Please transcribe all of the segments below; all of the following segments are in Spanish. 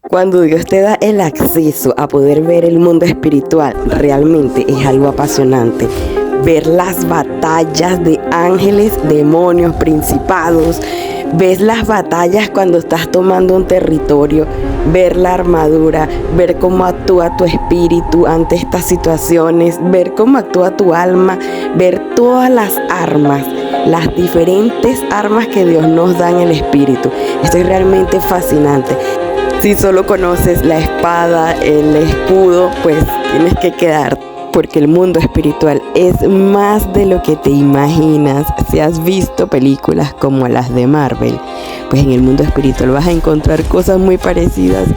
Cuando Dios te da el acceso a poder ver el mundo espiritual, realmente es algo apasionante. Ver las batallas de ángeles, demonios, principados. Ves las batallas cuando estás tomando un territorio, ver la armadura, ver cómo actúa tu espíritu ante estas situaciones, ver cómo actúa tu alma, ver todas las armas, las diferentes armas que Dios nos da en el espíritu. Esto es realmente fascinante. Si solo conoces la espada, el escudo, pues tienes que quedarte, porque el mundo espiritual es más de lo que te imaginas. Si has visto películas como las de Marvel, pues en el mundo espiritual vas a encontrar cosas muy parecidas.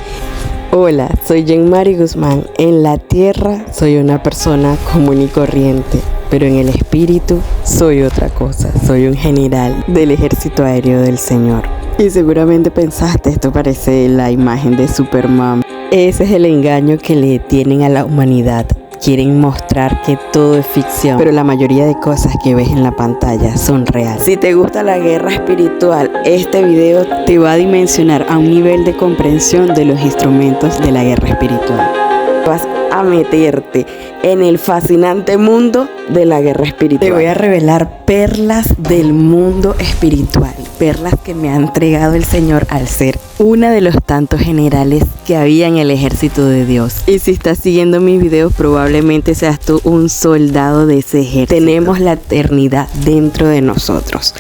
Hola, soy Jenmari Guzmán. En la tierra soy una persona común y corriente, pero en el espíritu soy otra cosa. Soy un general del ejército aéreo del Señor. Y seguramente pensaste, esto parece la imagen de Superman. Ese es el engaño que le tienen a la humanidad. Quieren mostrar que todo es ficción, pero la mayoría de cosas que ves en la pantalla son reales. Si te gusta la guerra espiritual, este video te va a dimensionar a un nivel de comprensión de los instrumentos de la guerra espiritual. Vas a meterte en el fascinante mundo de la guerra espiritual. Te voy a revelar perlas del mundo espiritual, perlas que me ha entregado el Señor al ser una de los tantos generales que había en el ejército de Dios. Y si estás siguiendo mis videos, probablemente seas tú un soldado de ese ejército. Tenemos la eternidad dentro de nosotros.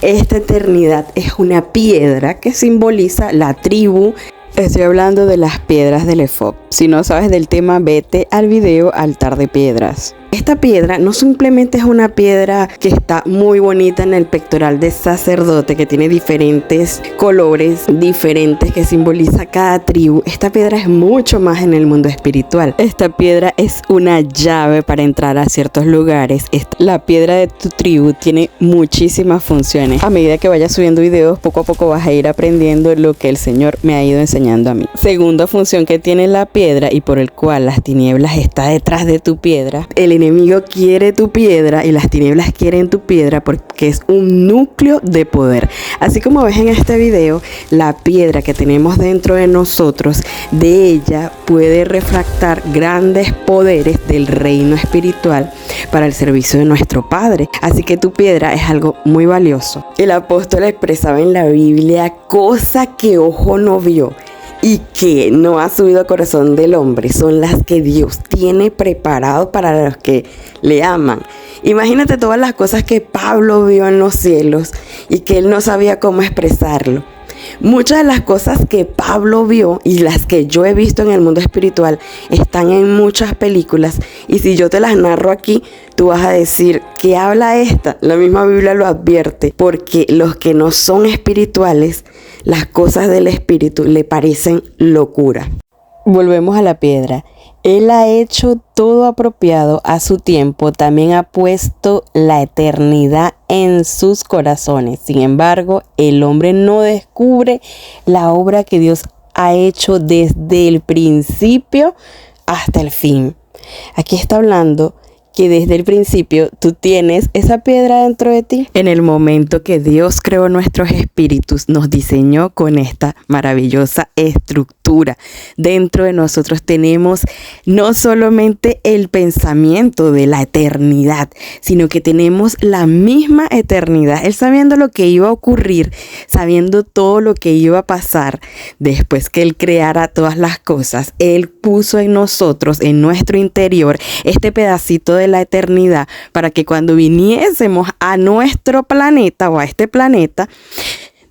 Esta eternidad es una piedra que simboliza la tribu. Estoy hablando de las piedras del efod. Si no sabes del tema, vete al video Altar de Piedras. Esta piedra no simplemente es una piedra que está muy bonita en el pectoral del sacerdote, que tiene diferentes colores diferentes que simboliza cada tribu. Esta piedra es mucho más en el mundo espiritual. Esta piedra es una llave para entrar a ciertos lugares. La piedra de tu tribu tiene muchísimas funciones. A medida que vayas subiendo videos, poco a poco vas a ir aprendiendo lo que el Señor me ha ido enseñando a mí. Segunda función que tiene la piedra y por el cual las tinieblas está detrás de tu piedra. El enemigo quiere tu piedra y las tinieblas quieren tu piedra porque es un núcleo de poder. Así como ves en este video, la piedra que tenemos dentro de nosotros, de ella puede refractar grandes poderes del reino espiritual para el servicio de nuestro Padre. Así que tu piedra es algo muy valioso. El apóstol expresaba en la Biblia: cosa que ojo no vio y que no ha subido al corazón del hombre, son las que Dios tiene preparado para los que le aman. Imagínate todas las cosas que Pablo vio en los cielos y que él no sabía cómo expresarlo. Muchas de las cosas que Pablo vio y las que yo he visto en el mundo espiritual están en muchas películas, y si yo te las narro aquí, tú vas a decir: ¿qué habla esta? La misma Biblia lo advierte, porque los que no son espirituales, las cosas del espíritu le parecen locura. Volvemos a la piedra. Él ha hecho todo apropiado a su tiempo, también ha puesto la eternidad en sus corazones. Sin embargo, el hombre no descubre la obra que Dios ha hecho desde el principio hasta el fin. Aquí está hablando que desde el principio tú tienes esa piedra dentro de ti. En el momento que Dios creó nuestros espíritus, nos diseñó con esta maravillosa estructura. Dentro de nosotros tenemos no solamente el pensamiento de la eternidad, sino que tenemos la misma eternidad. Él, sabiendo lo que iba a ocurrir, sabiendo todo lo que iba a pasar, después que Él creara todas las cosas, Él puso en nosotros, en nuestro interior, este pedacito de la eternidad, para que cuando viniésemos a nuestro planeta o a este planeta,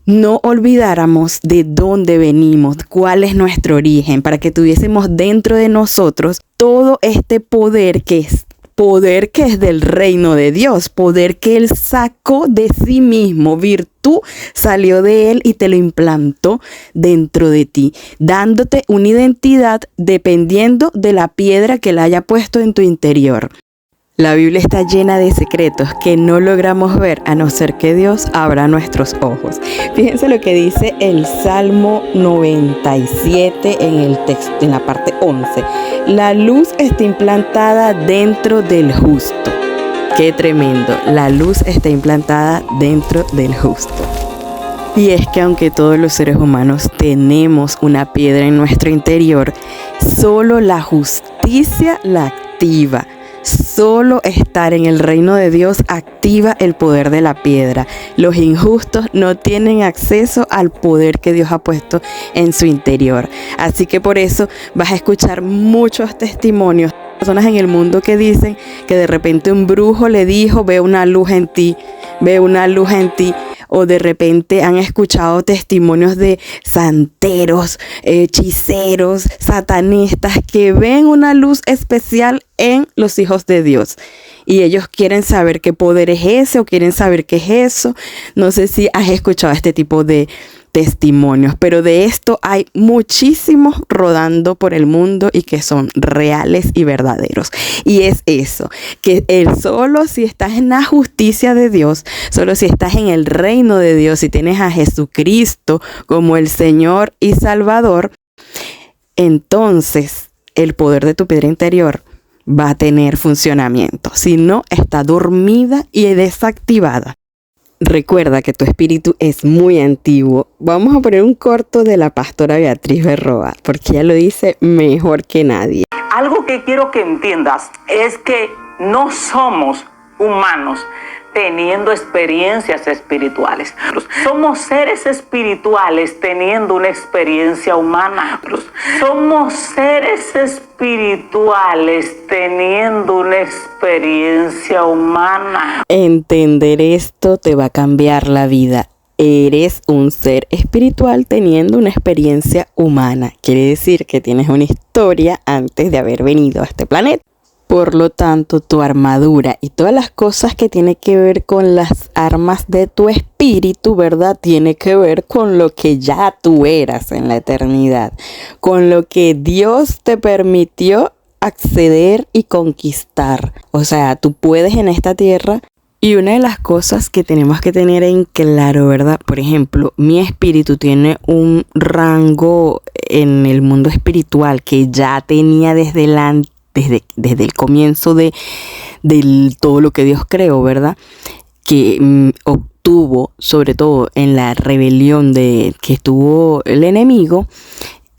no olvidáramos de dónde venimos, cuál es nuestro origen, para que tuviésemos dentro de nosotros todo este poder que es del reino de Dios, poder que Él sacó de sí mismo, virtud salió de Él y te lo implantó dentro de ti, dándote una identidad dependiendo de la piedra que Él haya puesto en tu interior. La Biblia está llena de secretos que no logramos ver a no ser que Dios abra nuestros ojos. Fíjense lo que dice el Salmo 97 en el texto, en la parte 11. La luz está implantada dentro del justo. Qué tremendo. La luz está implantada dentro del justo. Y es que aunque todos los seres humanos tenemos una piedra en nuestro interior, solo la justicia la activa. Solo estar en el reino de Dios activa el poder de la piedra. Los injustos no tienen acceso al poder que Dios ha puesto en su interior. Así que por eso vas a escuchar muchos testimonios. Personas en el mundo que dicen que de repente un brujo le dijo: veo una luz en ti, veo una luz en ti. O de repente han escuchado testimonios de santeros, hechiceros, satanistas que ven una luz especial en los hijos de Dios. Y ellos quieren saber qué poder es ese o quieren saber qué es eso. No sé si has escuchado este tipo de testimonios, pero de esto hay muchísimos rodando por el mundo y que son reales y verdaderos. Y es eso, que solo si estás en la justicia de Dios, solo si estás en el reino de Dios, si tienes a Jesucristo como el Señor y Salvador, entonces el poder de tu piedra interior va a tener funcionamiento. Si no, está dormida y desactivada. Recuerda que tu espíritu es muy antiguo. Vamos a poner un corto de la pastora Beatriz Berroa, porque ella lo dice mejor que nadie. Algo que quiero que entiendas es que no somos humanos teniendo experiencias espirituales. Somos seres espirituales teniendo una experiencia humana. Somos seres espirituales teniendo una experiencia humana. Entender esto te va a cambiar la vida. Eres un ser espiritual teniendo una experiencia humana. Quiere decir que tienes una historia antes de haber venido a este planeta. Por lo tanto, tu armadura y todas las cosas que tienen que ver con las armas de tu espíritu, ¿verdad? Tiene que ver con lo que ya tú eras en la eternidad, con lo que Dios te permitió acceder y conquistar. O sea, tú puedes en esta tierra. Y una de las cosas que tenemos que tener en claro, ¿verdad? Por ejemplo, mi espíritu tiene un rango en el mundo espiritual que ya tenía desde el comienzo de todo lo que Dios creó, ¿verdad? Que obtuvo, sobre todo en la rebelión que tuvo el enemigo,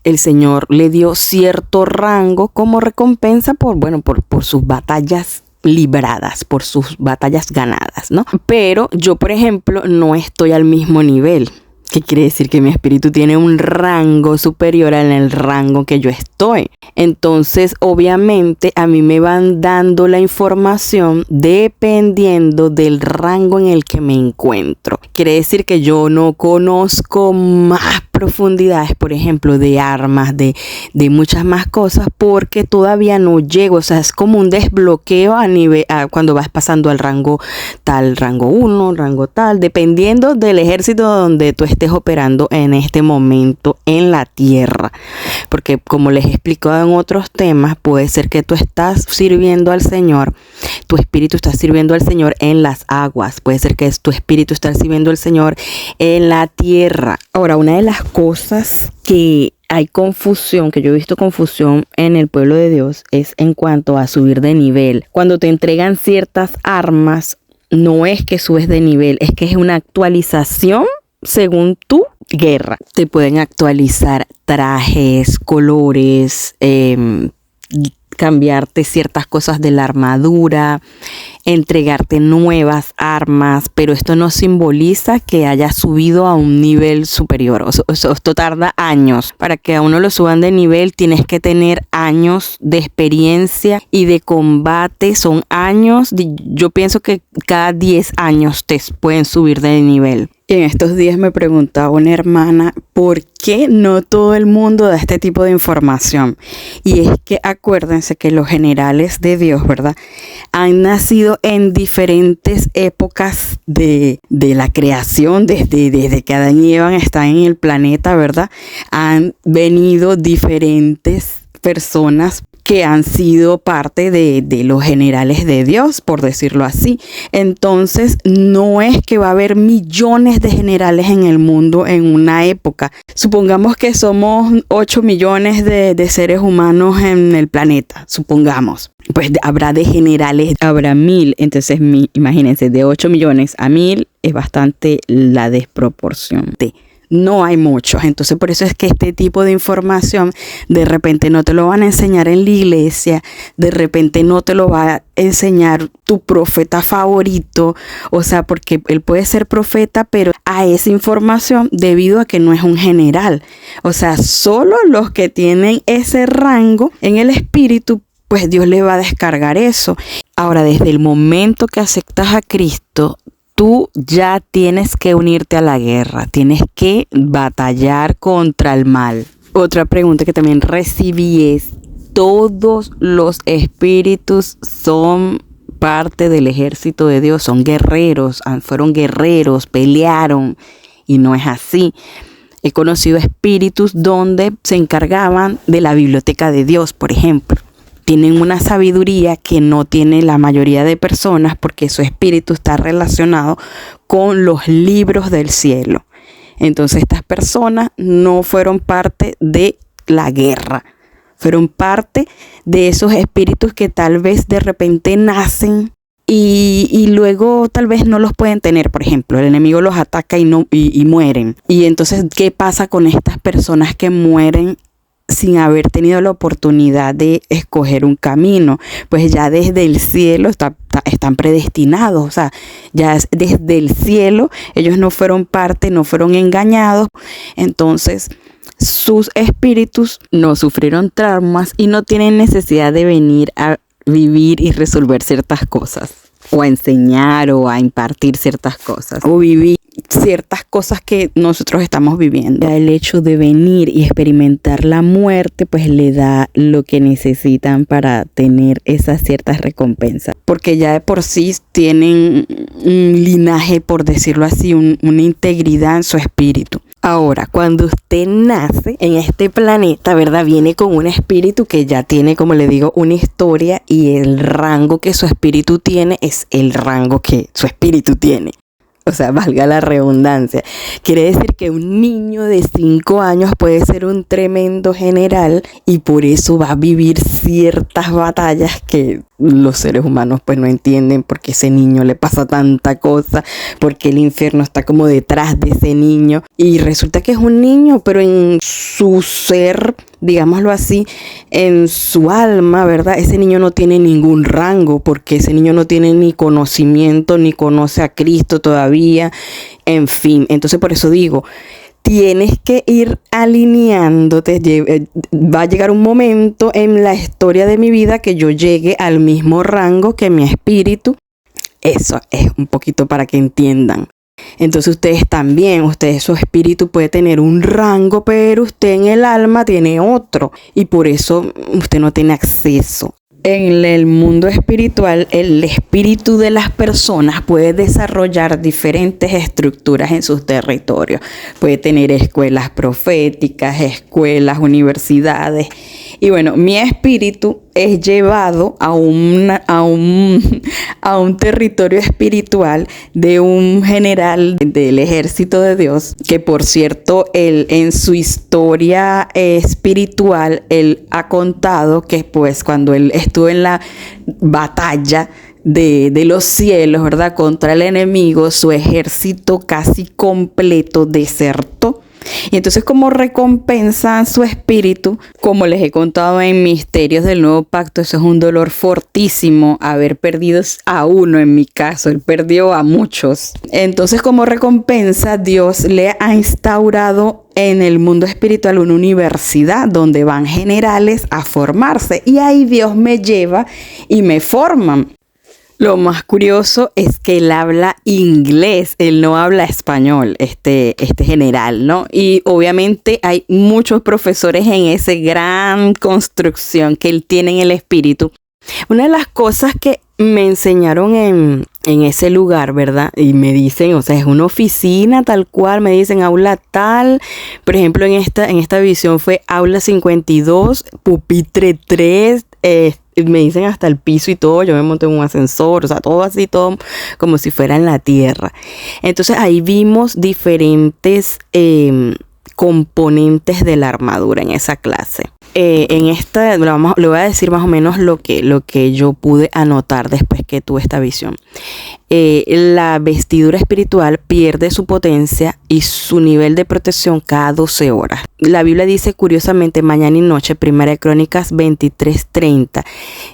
el Señor le dio cierto rango como recompensa por sus batallas libradas, por sus batallas ganadas, ¿no? Pero yo, por ejemplo, no estoy al mismo nivel. ¿Qué quiere decir? Que mi espíritu tiene un rango superior al rango que yo estoy. Entonces, obviamente, a mí me van dando la información dependiendo del rango en el que me encuentro. Quiere decir que yo no conozco más profundidades, por ejemplo, de armas, de muchas más cosas, porque todavía no llego. O sea, es como un desbloqueo cuando vas pasando al rango tal, rango 1, rango tal, dependiendo del ejército donde tú estés operando en este momento en la tierra. Porque como les he explicado en otros temas, puede ser que tú estás sirviendo al Señor, tu espíritu está sirviendo al Señor en las aguas, puede ser que tu espíritu está sirviendo al Señor en la tierra. Ahora, una de las cosas que hay confusión, que yo he visto confusión en el pueblo de Dios, es en cuanto a subir de nivel. Cuando te entregan ciertas armas, no es que subes de nivel, es que es una actualización según tu guerra. Te pueden actualizar trajes, colores, cambiarte ciertas cosas de la armadura, entregarte nuevas armas, pero esto no simboliza que hayas subido a un nivel superior. Esto tarda años. Para que a uno lo suban de nivel tienes que tener años de experiencia y de combate. Son años, yo pienso que cada 10 años te pueden subir de nivel. En estos días me preguntaba una hermana, ¿por qué no todo el mundo da este tipo de información? Y es que acuérdense que los generales de Dios, ¿verdad?, han nacido en diferentes épocas de la creación, desde que Adán y Eva están en el planeta, ¿verdad? Han venido diferentes personas que han sido parte de los generales de Dios, por decirlo así. Entonces, no es que va a haber millones de generales en el mundo en una época. Supongamos que somos 8 millones de seres humanos en el planeta, supongamos. Pues habrá de generales, habrá 1000. Entonces, imagínense, de 8 millones a 1000 es bastante la desproporción. No hay muchos. Entonces, por eso es que este tipo de información de repente no te lo van a enseñar en la iglesia, de repente no te lo va a enseñar tu profeta favorito, o sea, porque él puede ser profeta, pero a esa información debido a que no es un general. O sea, solo los que tienen ese rango en el espíritu, pues Dios le va a descargar eso. Ahora, desde el momento que aceptas a Cristo, tú ya tienes que unirte a la guerra, tienes que batallar contra el mal. Otra pregunta que también recibí es, ¿todos los espíritus son parte del ejército de Dios? Son guerreros, fueron guerreros, pelearon, y no es así. He conocido espíritus donde se encargaban de la biblioteca de Dios, por ejemplo. Tienen una sabiduría que no tiene la mayoría de personas porque su espíritu está relacionado con los libros del cielo. Entonces estas personas no fueron parte de la guerra, fueron parte de esos espíritus que tal vez de repente nacen y luego tal vez no los pueden tener. Por ejemplo, el enemigo los ataca y mueren. Y entonces, ¿qué pasa con estas personas que mueren sin haber tenido la oportunidad de escoger un camino? Pues ya desde el cielo están predestinados, o sea, ya desde el cielo ellos no fueron parte, no fueron engañados. Entonces sus espíritus no sufrieron traumas y no tienen necesidad de venir a vivir y resolver ciertas cosas, o a enseñar o a impartir ciertas cosas, o vivir ciertas cosas que nosotros estamos viviendo. El hecho de venir y experimentar la muerte, pues le da lo que necesitan para tener esas ciertas recompensas, porque ya de por sí tienen un linaje, por decirlo así, una integridad en su espíritu. Ahora, cuando usted nace en este planeta, ¿verdad? Viene con un espíritu que ya tiene, como le digo, una historia, y el rango que su espíritu tiene es el rango que su espíritu tiene. O sea, valga la redundancia. Quiere decir que un niño de 5 años puede ser un tremendo general y por eso va a vivir ciertas batallas que los seres humanos pues no entienden, porque ese niño le pasa tanta cosa, porque el infierno está como detrás de ese niño y resulta que es un niño, pero en su ser, digámoslo así, en su alma, ¿verdad? Ese niño no tiene ningún rango, porque ese niño no tiene ni conocimiento, ni conoce a Cristo todavía, en fin. Entonces por eso digo, tienes que ir alineándote. Va a llegar un momento en la historia de mi vida que yo llegue al mismo rango que mi espíritu. Eso es un poquito para que entiendan. Entonces ustedes también, su espíritu puede tener un rango, pero usted en el alma tiene otro. Y por eso usted no tiene acceso. En el mundo espiritual, el espíritu de las personas puede desarrollar diferentes estructuras en sus territorios. Puede tener escuelas proféticas, escuelas, universidades. Y bueno, mi espíritu es llevado a un territorio espiritual de un general del ejército de Dios, que por cierto, él en su historia espiritual, él ha contado que pues cuando él estuvo en la batalla de los cielos, ¿verdad?, contra el enemigo, su ejército casi completo desertó. Y entonces, como recompensa su espíritu, como les he contado en Misterios del Nuevo Pacto, eso es un dolor fortísimo, haber perdido a uno. En mi caso, él perdió a muchos. Entonces, como recompensa, Dios le ha instaurado en el mundo espiritual una universidad donde van generales a formarse, y ahí Dios me lleva y me forman. Lo más curioso es que él habla inglés, él no habla español, este general, ¿no? Y obviamente hay muchos profesores en esa gran construcción que él tiene en el espíritu. Una de las cosas que me enseñaron en ese lugar, ¿verdad? Y me dicen, o sea, es una oficina tal cual, me dicen aula tal. Por ejemplo, en esta visión fue aula 52, pupitre 3, me dicen hasta el piso y todo, yo me monté en un ascensor, o sea, todo así, todo como si fuera en la tierra. Entonces ahí vimos diferentes componentes de la armadura en esa clase. En esta le voy a decir más o menos lo que yo pude anotar después que tuve esta visión. La vestidura espiritual pierde su potencia y su nivel de protección cada 12 horas. La Biblia dice curiosamente mañana y noche, 1 Crónicas 23:30,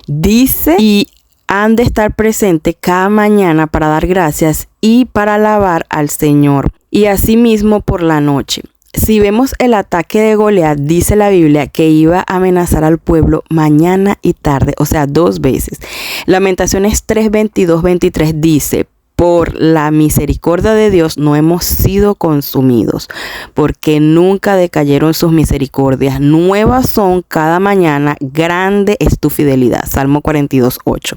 dice: y han de estar presentes cada mañana para dar gracias y para alabar al Señor, y asimismo por la noche. Si vemos el ataque de Goliat, dice la Biblia que iba a amenazar al pueblo mañana y tarde, o sea, 2 veces. Lamentaciones 3:22-23 dice: por la misericordia de Dios no hemos sido consumidos, porque nunca decayeron sus misericordias. Nuevas son cada mañana, grande es tu fidelidad. Salmo 42:8.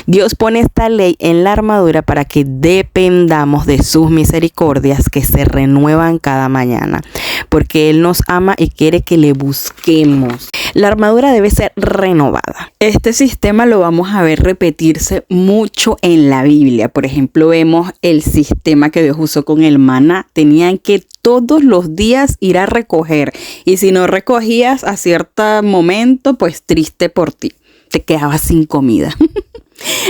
Dios pone esta ley en la armadura para que dependamos de sus misericordias que se renuevan cada mañana, porque Él nos ama y quiere que le busquemos. La armadura debe ser renovada. Este sistema lo vamos a ver repetirse mucho en la Biblia. Por ejemplo, vemos el sistema que Dios usó con el maná. Tenían que todos los días ir a recoger, y si no recogías a cierto momento, pues triste por ti, te quedabas sin comida.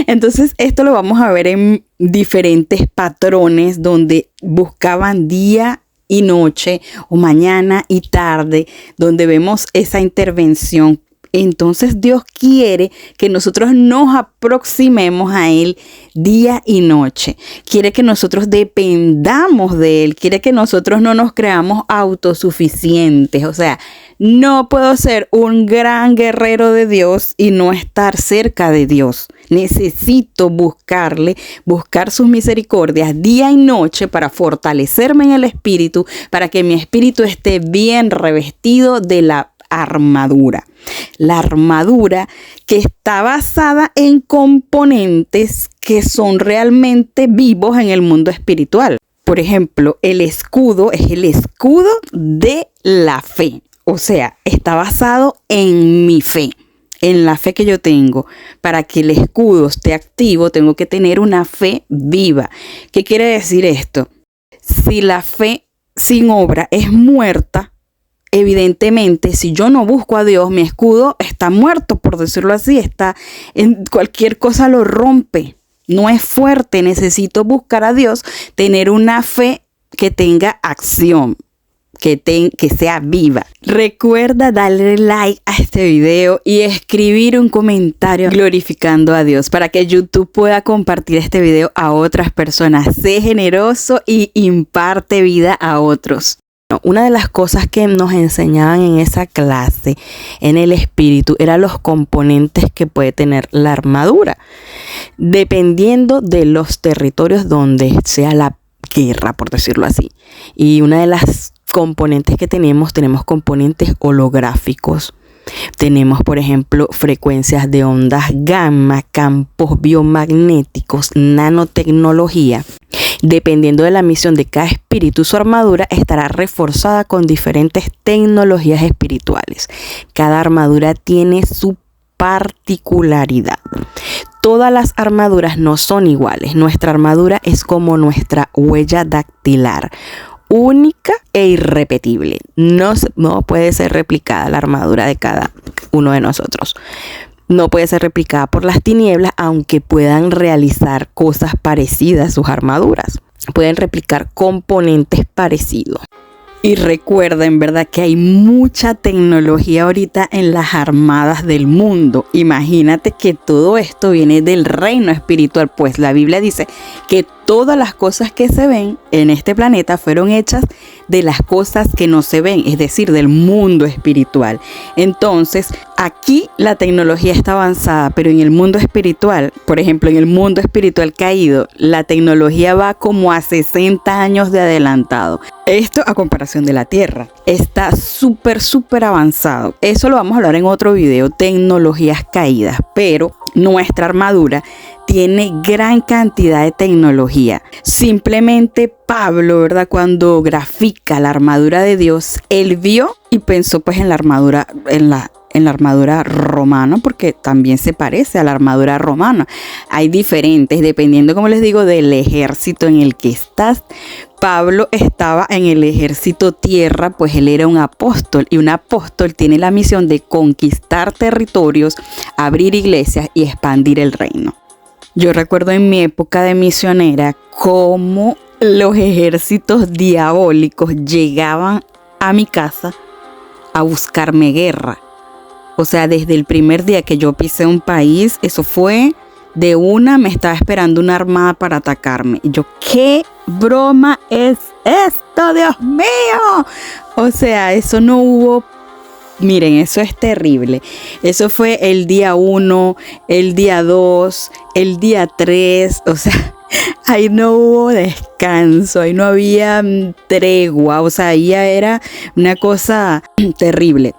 Entonces esto lo vamos a ver en diferentes patrones donde buscaban día y noche o mañana y tarde, donde vemos esa intervención. Entonces Dios quiere que nosotros nos aproximemos a Él día y noche. Quiere que nosotros dependamos de Él. Quiere que nosotros no nos creamos autosuficientes. O sea, no puedo ser un gran guerrero de Dios y no estar cerca de Dios. Necesito buscar sus misericordias día y noche para fortalecerme en el espíritu, para que mi espíritu esté bien revestido de la armadura. La armadura que está basada en componentes que son realmente vivos en el mundo espiritual. Por ejemplo, el escudo es el escudo de la fe. O sea, está basado en mi fe, en la fe que yo tengo. Para que el escudo esté activo, tengo que tener una fe viva. ¿Qué quiere decir esto? Si la fe sin obra es muerta, evidentemente, si yo no busco a Dios, mi escudo está muerto, por decirlo así. Está en cualquier cosa lo rompe. No es fuerte. Necesito buscar a Dios, tener una fe que tenga acción, que sea viva. Recuerda darle like a este video y escribir un comentario glorificando a Dios para que YouTube pueda compartir este video a otras personas. Sé generoso y imparte vida a otros. Una de las cosas que nos enseñaban en esa clase en el espíritu eran los componentes que puede tener la armadura, dependiendo de los territorios donde sea la guerra, por decirlo así. Y una de las componentes que tenemos componentes holográficos. Tenemos, por ejemplo, frecuencias de ondas gamma, campos biomagnéticos, nanotecnología. Dependiendo de la misión de cada espíritu, su armadura estará reforzada con diferentes tecnologías espirituales. Cada armadura tiene su particularidad. Todas las armaduras no son iguales. Nuestra armadura es como nuestra huella dactilar, única e irrepetible. No puede ser replicada la armadura de cada uno de nosotros. No puede ser replicada por las tinieblas, aunque puedan realizar cosas parecidas a sus armaduras. Pueden replicar componentes parecidos. Y recuerda, en verdad, que hay mucha tecnología ahorita en las armadas del mundo. Imagínate que todo esto viene del reino espiritual, pues la Biblia dice que todas las cosas que se ven en este planeta fueron hechas de las cosas que no se ven, es decir, del mundo espiritual. Entonces, aquí la tecnología está avanzada, pero en el mundo espiritual, por ejemplo, en el mundo espiritual caído, la tecnología va como a 60 años de adelantado. Esto a comparación de la Tierra. Está súper avanzado. Eso lo vamos a hablar en otro video, tecnologías caídas, pero nuestra armadura tiene gran cantidad de tecnología. Simplemente Pablo, ¿verdad? Cuando grafica la armadura de Dios, él vio y pensó pues en la armadura, en en la armadura romana, porque también se parece a la armadura romana. Hay diferentes, dependiendo, como les digo, del ejército en el que estás. Pablo estaba en el ejército tierra, pues él era un apóstol, y un apóstol tiene la misión de conquistar territorios, abrir iglesias y expandir el reino. Yo recuerdo en mi época de misionera cómo los ejércitos diabólicos llegaban a mi casa a buscarme guerra. O sea, desde el primer día que yo pisé un país, eso fue de una, me estaba esperando una armada para atacarme. Y yo, ¿qué broma es esto, Dios mío? O sea, eso no hubo. Miren, eso es terrible. Eso fue el día 1, el día 2, el día 3. O sea, ahí no hubo descanso, ahí no había tregua. O sea, ahí ya era una cosa terrible.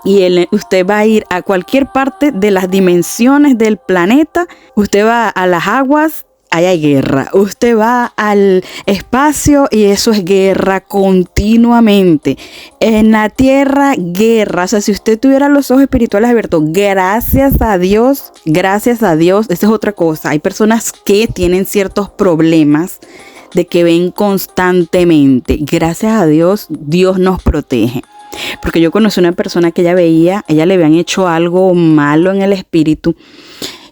Y usted va a ir a cualquier parte de las dimensiones del planeta. Usted va a las aguas, ahí hay guerra. Usted va al espacio y eso es guerra continuamente. En la tierra, guerra. O sea, si usted tuviera los ojos espirituales abiertos, gracias a Dios, esa es otra cosa. Hay personas que tienen ciertos problemas de que ven constantemente. Gracias a Dios, Dios nos protege. Porque yo conocí una persona que ella le habían hecho algo malo en el espíritu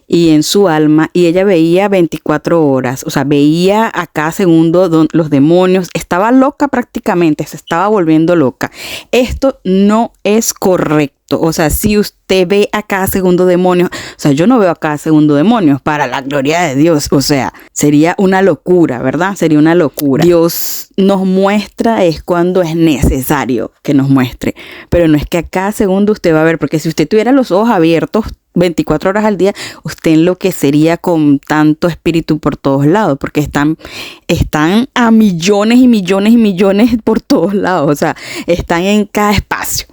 y en su alma, y ella veía 24 horas, o sea, veía a cada segundo los demonios, estaba loca prácticamente, se estaba volviendo loca. Esto no es correcto, o sea, si usted ve a cada segundo demonios, o sea, yo no veo a cada segundo demonios, para la gloria de Dios, o sea, sería una locura, ¿verdad? Sería una locura. Dios nos muestra es cuando es necesario que nos muestre, pero no es que a cada segundo usted va a ver, porque si usted tuviera los ojos abiertos 24 horas al día, usted enloquecería con tanto espíritu por todos lados, porque están a millones y millones y millones por todos lados, o sea, están en cada espacio.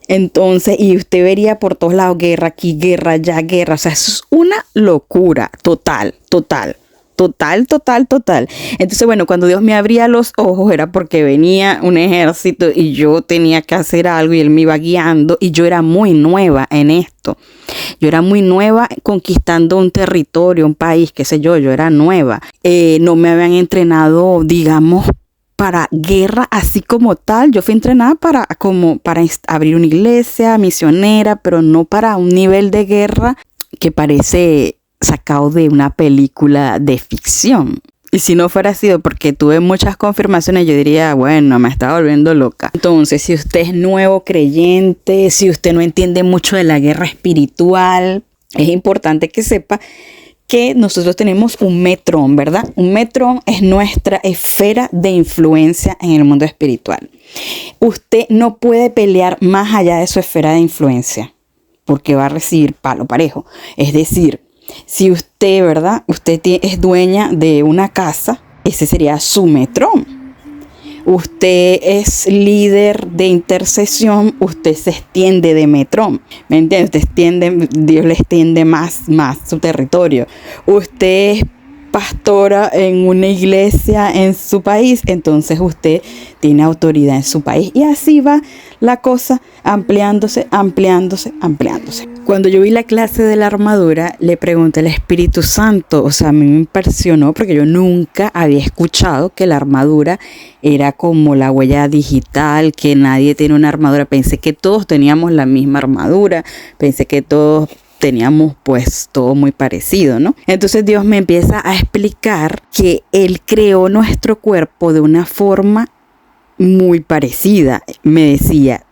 Entonces, y usted vería por todos lados guerra aquí, guerra allá, guerra, o sea, eso es una locura total. Entonces, bueno, cuando Dios me abría los ojos era porque venía un ejército y yo tenía que hacer algo y Él me iba guiando, y yo era muy nueva en esto. Yo era muy nueva conquistando un territorio, un país, qué sé yo era nueva. No me habían entrenado, digamos, para guerra así como tal. Yo fui entrenada para abrir una iglesia misionera, pero no para un nivel de guerra que parece sacado de una película de ficción. Y si no fuera sido porque tuve muchas confirmaciones, yo diría, bueno, me estaba volviendo loca. Entonces, si usted es nuevo creyente, si usted no entiende mucho de la guerra espiritual, es importante que sepa que nosotros tenemos un metrón, ¿verdad? Un metrón es nuestra esfera de influencia en el mundo espiritual. Usted no puede pelear más allá de su esfera de influencia, porque va a recibir palo parejo. Es decir, si usted, ¿verdad? Usted es dueña de una casa, ese sería su metrón. Usted es líder de intercesión, usted se extiende de metrón. ¿Me entiende? Dios le extiende más su territorio. Usted es pastora en una iglesia en su país, entonces usted tiene autoridad en su país. Y así va la cosa ampliándose. Cuando yo vi la clase de la armadura, le pregunté al Espíritu Santo, o sea, a mí me impresionó porque yo nunca había escuchado que la armadura era como la huella digital, que nadie tiene una armadura. Pensé que todos teníamos la misma armadura, pensé que todos teníamos pues todo muy parecido, ¿no? Entonces Dios me empieza a explicar que Él creó nuestro cuerpo de una forma muy parecida. Me decía,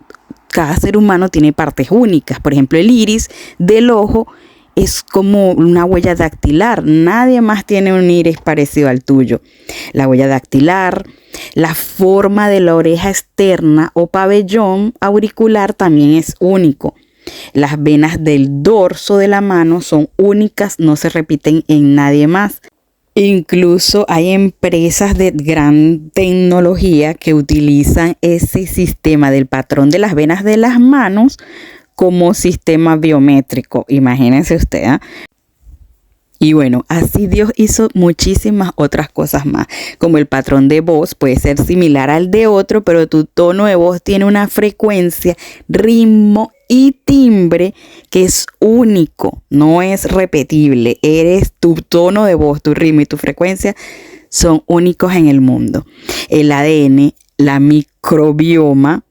cada ser humano tiene partes únicas. Por ejemplo, el iris del ojo es como una huella dactilar. Nadie más tiene un iris parecido al tuyo. La huella dactilar, la forma de la oreja externa o pabellón auricular también es único. Las venas del dorso de la mano son únicas, no se repiten en nadie más. Incluso hay empresas de gran tecnología que utilizan ese sistema del patrón de las venas de las manos como sistema biométrico. Imagínense usted, ¿eh? Y bueno, así Dios hizo muchísimas otras cosas más, como el patrón de voz puede ser similar al de otro, pero tu tono de voz tiene una frecuencia, ritmo y timbre que es único, no es repetible. Tu tono de voz, tu ritmo y tu frecuencia son únicos en el mundo. El ADN, la microbioma,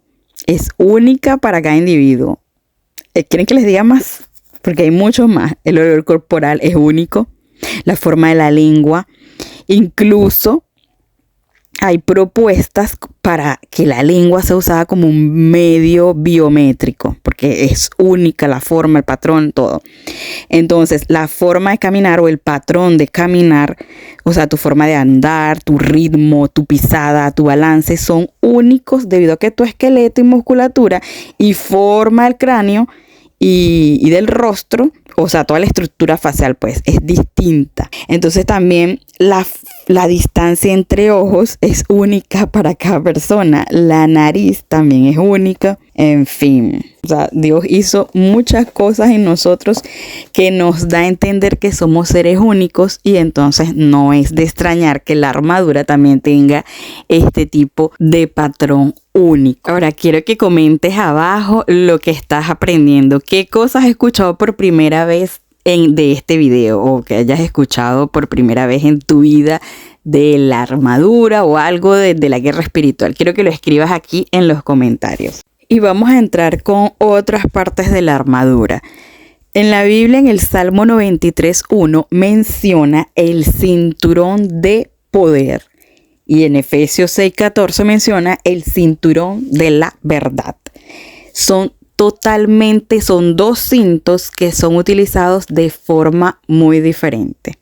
es única para cada individuo. ¿Quieren que les diga más? Porque hay muchos más. El olor corporal es único. La forma de la lengua. Incluso hay propuestas para que la lengua sea usada como un medio biométrico, porque es única la forma, el patrón, todo. Entonces, la forma de caminar o el patrón de caminar, o sea, tu forma de andar, tu ritmo, tu pisada, tu balance, son únicos debido a que tu esqueleto y musculatura y forma del cráneo y del rostro, o sea, toda la estructura facial, pues, es distinta. Entonces, también la distancia entre ojos es única para cada persona. La nariz también es única. En fin, o sea, Dios hizo muchas cosas en nosotros que nos da a entender que somos seres únicos, y entonces no es de extrañar que la armadura también tenga este tipo de patrón único. Ahora quiero que comentes abajo lo que estás aprendiendo. ¿Qué cosas has escuchado por primera vez de este video, o que hayas escuchado por primera vez en tu vida de la armadura o algo de la guerra espiritual? Quiero que lo escribas aquí en los comentarios. Y vamos a entrar con otras partes de la armadura. En la Biblia, en el Salmo 93:1, menciona el cinturón de poder. Y en Efesios 6:14 menciona el cinturón de la verdad. Son dos cintos que son utilizados de forma muy diferente.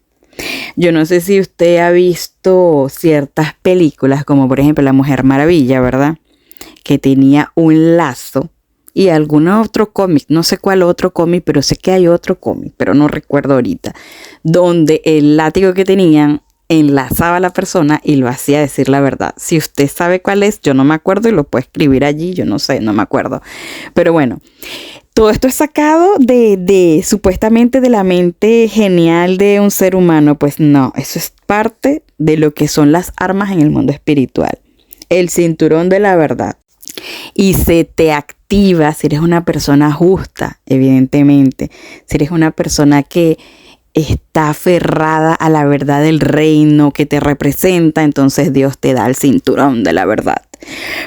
Yo no sé si usted ha visto ciertas películas, como por ejemplo La Mujer Maravilla, ¿verdad? Que tenía un lazo, y algún otro cómic, no sé cuál otro cómic, pero sé que hay otro cómic, pero no recuerdo ahorita, donde el látigo que tenían enlazaba a la persona y lo hacía decir la verdad. Si usted sabe cuál es, yo no me acuerdo, y lo puede escribir allí, yo no sé, no me acuerdo. Pero bueno, todo esto es sacado de supuestamente de la mente genial de un ser humano. Pues no, eso es parte de lo que son las armas en el mundo espiritual. El cinturón de la verdad. Y se te activa si eres una persona justa, evidentemente. Si eres una persona que está aferrada a la verdad del reino que te representa, entonces Dios te da el cinturón de la verdad.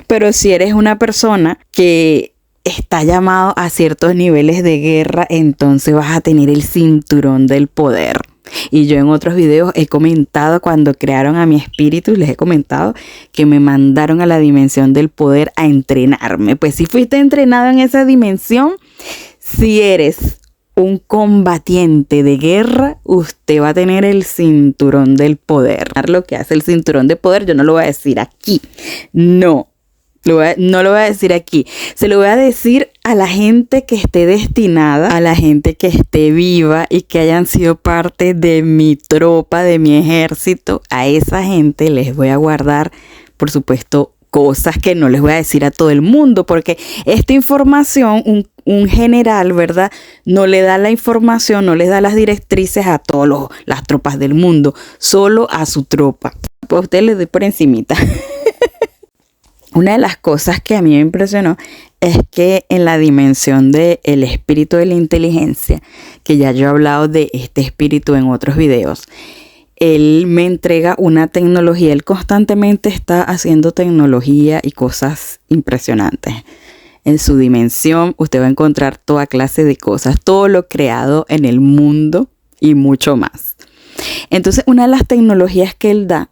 Pero si eres una persona que está llamado a ciertos niveles de guerra, entonces vas a tener el cinturón del poder. Y yo en otros videos he comentado, cuando crearon a mi espíritu, les he comentado que me mandaron a la dimensión del poder a entrenarme. Pues si fuiste entrenado en esa dimensión, si eres un combatiente de guerra, usted va a tener el cinturón del poder. Lo que hace el cinturón de poder, yo no lo voy a decir aquí. No lo voy a decir aquí. Se lo voy a decir a la gente que esté destinada, a la gente que esté viva y que hayan sido parte de mi tropa, de mi ejército. A esa gente les voy a guardar, por supuesto, cosas que no les voy a decir a todo el mundo, porque esta información, un general, ¿verdad?, no le da la información, no les da las directrices a todas las tropas del mundo, solo a su tropa. Pues a usted le doy por encimita. Una de las cosas que a mí me impresionó es que en la dimensión del espíritu de la inteligencia, que ya yo he hablado de este espíritu en otros videos, él me entrega una tecnología. Él constantemente está haciendo tecnología y cosas impresionantes. En su dimensión usted va a encontrar toda clase de cosas, todo lo creado en el mundo y mucho más. Entonces, una de las tecnologías que él da,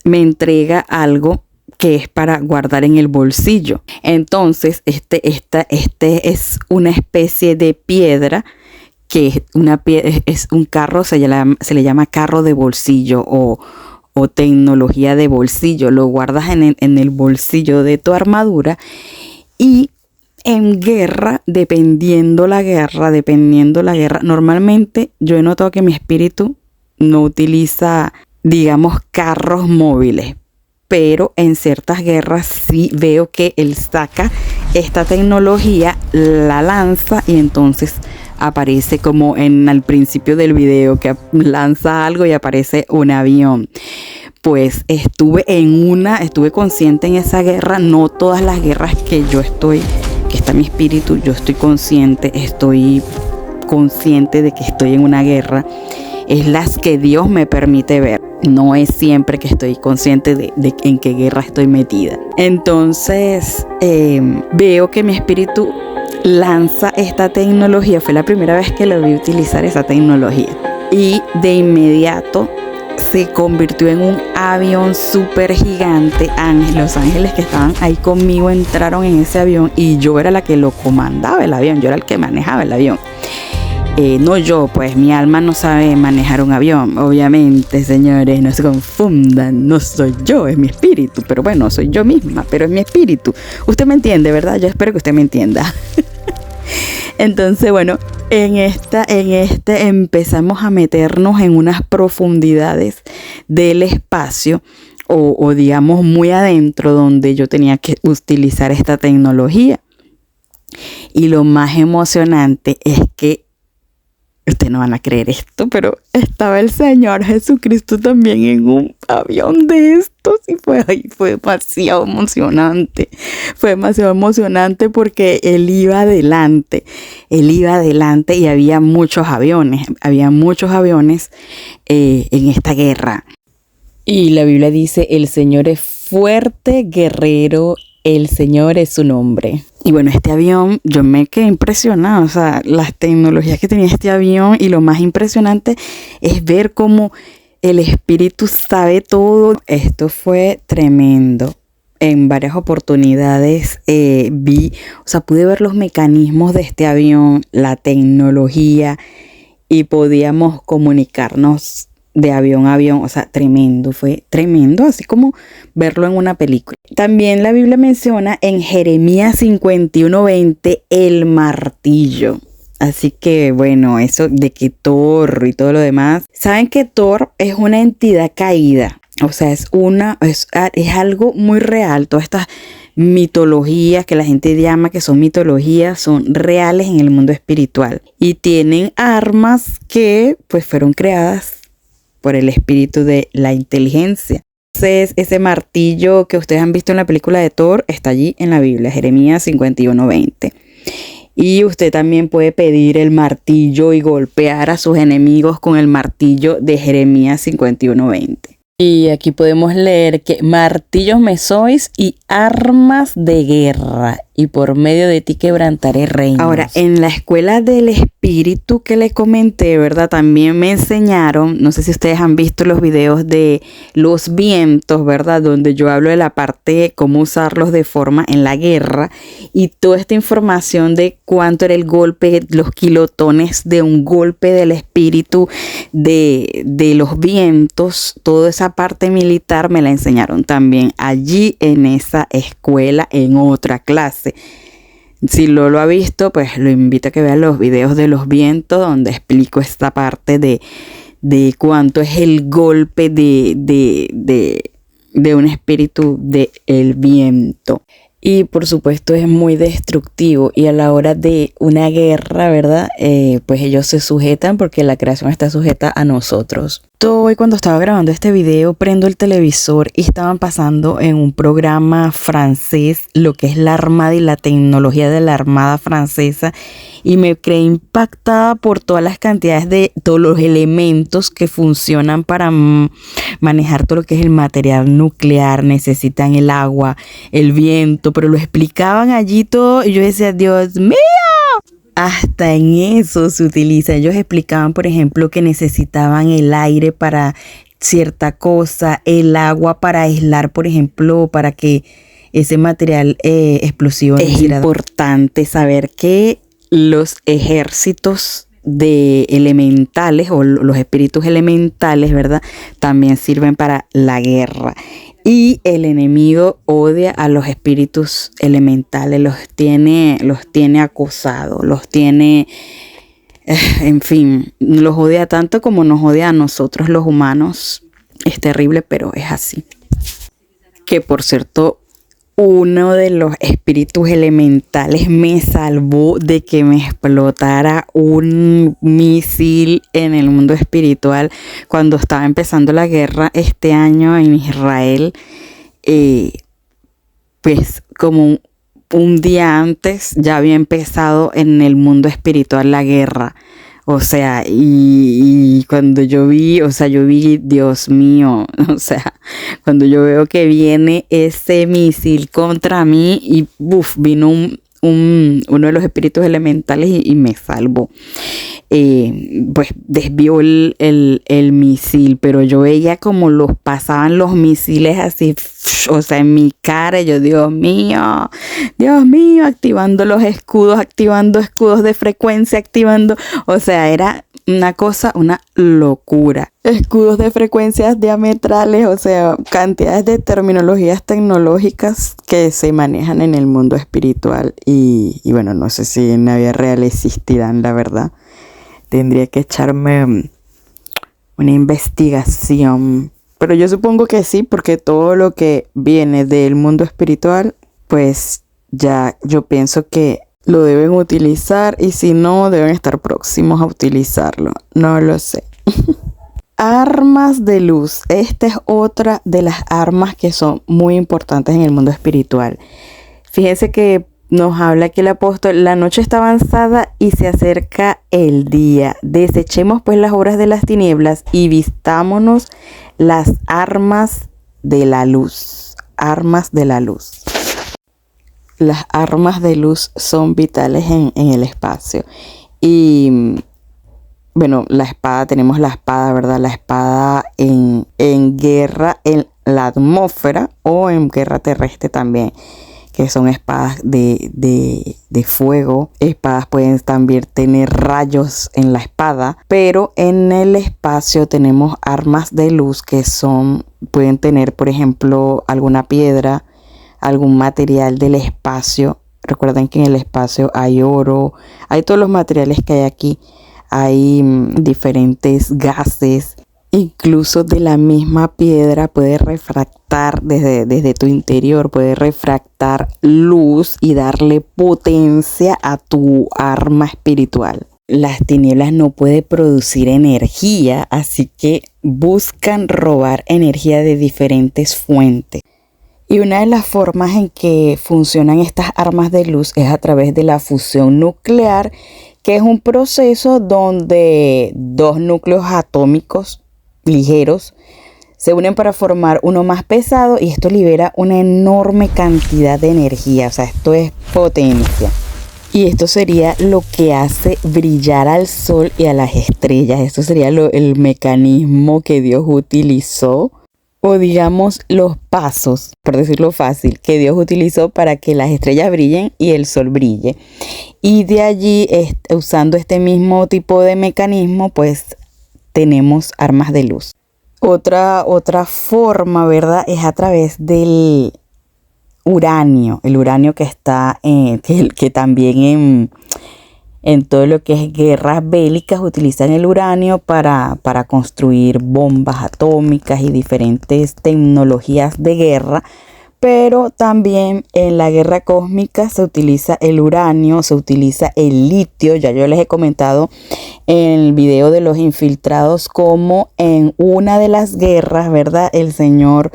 me entrega algo que es para guardar en el bolsillo. Entonces, este es una especie de piedra, que es un carro, se le llama carro de bolsillo o tecnología de bolsillo. Lo guardas en el bolsillo de tu armadura, y en guerra, dependiendo la guerra, normalmente yo he notado que mi espíritu no utiliza, digamos, carros móviles, pero en ciertas guerras sí veo que él saca esta tecnología, la lanza, y entonces aparece como al principio del video, que lanza algo y aparece un avión. Pues estuve consciente en esa guerra. No todas las guerras que yo estoy que está mi espíritu, yo estoy consciente de que estoy en una guerra, es las que Dios me permite ver. No es siempre que estoy consciente de en qué guerra estoy metida. Entonces veo que mi espíritu lanza esta tecnología. Fue la primera vez que lo vi utilizar, esa tecnología. Y de inmediato se convirtió en un avión súper gigante. Los ángeles que estaban ahí conmigo entraron en ese avión y yo era la que lo comandaba el avión. Yo era el que manejaba el avión. No yo, pues mi alma no sabe manejar un avión. Obviamente, señores, no se confundan. No soy yo, es mi espíritu. Pero bueno, soy yo misma, pero es mi espíritu. Usted me entiende, ¿verdad? Yo espero que usted me entienda. Entonces, bueno, en este empezamos a meternos en unas profundidades del espacio o digamos muy adentro, donde yo tenía que utilizar esta tecnología. Y lo más emocionante es que ustedes no van a creer esto, pero estaba el Señor Jesucristo también en un avión de estos y fue demasiado emocionante. Fue demasiado emocionante porque Él iba adelante y había muchos aviones en esta guerra. Y la Biblia dice, el Señor es fuerte, guerrero, el Señor es su nombre. Y bueno, este avión, yo me quedé impresionada, o sea, las tecnologías que tenía este avión, y lo más impresionante es ver cómo el espíritu sabe todo. Esto fue tremendo. En varias oportunidades pude ver los mecanismos de este avión, la tecnología, y podíamos comunicarnos de avión a avión, o sea, tremendo, fue tremendo, así como verlo en una película. También la Biblia menciona en Jeremías 51:20 el martillo. Así que bueno, eso de que Thor y todo lo demás, saben que Thor es una entidad caída, o sea, es algo muy real. Todas estas mitologías que la gente llama que son mitologías son reales en el mundo espiritual y tienen armas que pues fueron creadas por el espíritu de la inteligencia. Entonces, ese martillo que ustedes han visto en la película de Thor está allí en la Biblia, Jeremías 51:20. Y usted también puede pedir el martillo y golpear a sus enemigos con el martillo de Jeremías 51:20. Y aquí podemos leer que martillos me sois y armas de guerra, y por medio de ti quebrantaré reinos. Ahora, en la escuela del espíritu que les comenté, ¿verdad? También me enseñaron, no sé si ustedes han visto los videos de los vientos, ¿verdad? Donde yo hablo de la parte de cómo usarlos de forma en la guerra, y toda esta información de cuánto era el golpe, los kilotones de un golpe del espíritu, de los vientos, toda esa parte militar me la enseñaron también allí en esa escuela, en otra clase. Si no lo ha visto, pues lo invito a que vean los videos de los vientos, donde explico esta parte de cuánto es el golpe de un espíritu del viento. Y por supuesto es muy destructivo, y a la hora de una guerra, ¿verdad? Pues ellos se sujetan porque la creación está sujeta a nosotros. Hoy cuando estaba grabando este video prendo el televisor y estaban pasando en un programa francés lo que es la armada y la tecnología de la armada francesa, y me quedé impactada por todas las cantidades de todos los elementos que funcionan para manejar todo lo que es el material nuclear. Necesitan el agua, el viento, pero lo explicaban allí todo y yo decía, Dios mío, hasta en eso se utiliza. Ellos explicaban, por ejemplo, que necesitaban el aire para cierta cosa, el agua para aislar, por ejemplo, para que ese material explosivo. Es importante saber que los ejércitos de elementales o los espíritus elementales, ¿verdad? También sirven para la guerra. Y el enemigo odia a los espíritus elementales, los tiene acosados, en fin, los odia tanto como nos odia a nosotros los humanos. Es terrible, pero es así. Que por cierto, uno de los espíritus elementales me salvó de que me explotara un misil en el mundo espiritual cuando estaba empezando la guerra este año en Israel. Pues como un día antes ya había empezado en el mundo espiritual la guerra. O sea, y cuando yo vi, Dios mío, o sea, cuando yo veo que viene ese misil contra mí y vino uno de los espíritus elementales y me salvó. Pues desvió el misil, pero yo veía como pasaban los misiles así, o sea, en mi cara. Y yo, Dios mío, activando los escudos, activando escudos de frecuencia, o sea, era una cosa, una locura. Escudos de frecuencias diametrales, o sea, cantidades de terminologías tecnológicas que se manejan en el mundo espiritual y bueno, no sé si en la vida real existirán, la verdad. Tendría que echarme una investigación, pero yo supongo que sí, porque todo lo que viene del mundo espiritual, pues ya yo pienso que lo deben utilizar, y si no, deben estar próximos a utilizarlo. No lo sé. Armas de luz. Esta es otra de las armas que son muy importantes en el mundo espiritual. Fíjense que nos habla aquí el apóstol: la noche está avanzada y se acerca el día. Desechemos pues las obras de las tinieblas y vistámonos las armas de la luz. Armas de la luz. Las armas de luz son vitales en el espacio. Y bueno, la espada, tenemos la espada, ¿verdad? La espada en guerra en la atmósfera o en guerra terrestre también, que son espadas de fuego. Espadas pueden también tener rayos en la espada, pero en el espacio tenemos armas de luz que pueden tener, por ejemplo, alguna piedra, algún material del espacio. Recuerden que en el espacio hay oro, hay todos los materiales que hay aquí, hay diferentes gases. Incluso de la misma piedra puede refractar desde tu interior, puede refractar luz y darle potencia a tu arma espiritual. Las tinieblas no pueden producir energía, así que buscan robar energía de diferentes fuentes. Y una de las formas en que funcionan estas armas de luz es a través de la fusión nuclear, que es un proceso donde dos núcleos atómicos ligeros se unen para formar uno más pesado, y esto libera una enorme cantidad de energía. O sea, esto es potencia. Y esto sería lo que hace brillar al sol y a las estrellas. Esto sería el mecanismo que Dios utilizó, o digamos los pasos, por decirlo fácil, que Dios utilizó para que las estrellas brillen y el sol brille. Y de allí, usando este mismo tipo de mecanismo, pues tenemos armas de luz. Otra forma, ¿verdad?, es a través del uranio. El uranio que está que también en todo lo que es guerras bélicas utilizan el uranio para construir bombas atómicas y diferentes tecnologías de guerra. Pero también en la guerra cósmica se utiliza el uranio, se utiliza el litio. Ya yo les he comentado en el video de los infiltrados cómo en una de las guerras, ¿verdad?, el Señor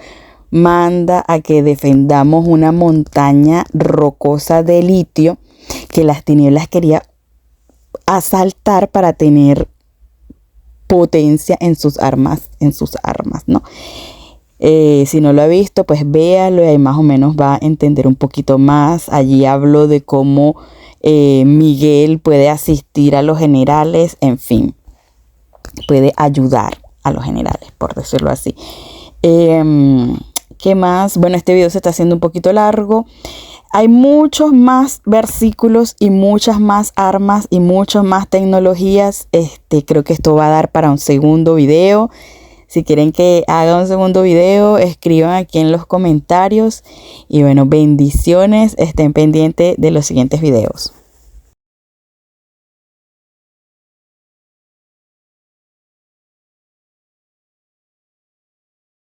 manda a que defendamos una montaña rocosa de litio que las tinieblas quería asaltar para tener potencia en sus armas, ¿no? Si no lo ha visto, pues véalo y ahí más o menos va a entender un poquito más. Allí hablo de cómo Miguel puede asistir a los generales, en fin, puede ayudar a los generales, por decirlo así. ¿Qué más? Bueno, este video se está haciendo un poquito largo. Hay muchos más versículos y muchas más armas y muchas más tecnologías. Creo que esto va a dar para un segundo video. Si quieren que haga un segundo video, escriban aquí en los comentarios. Y bueno, bendiciones. Estén pendientes de los siguientes videos.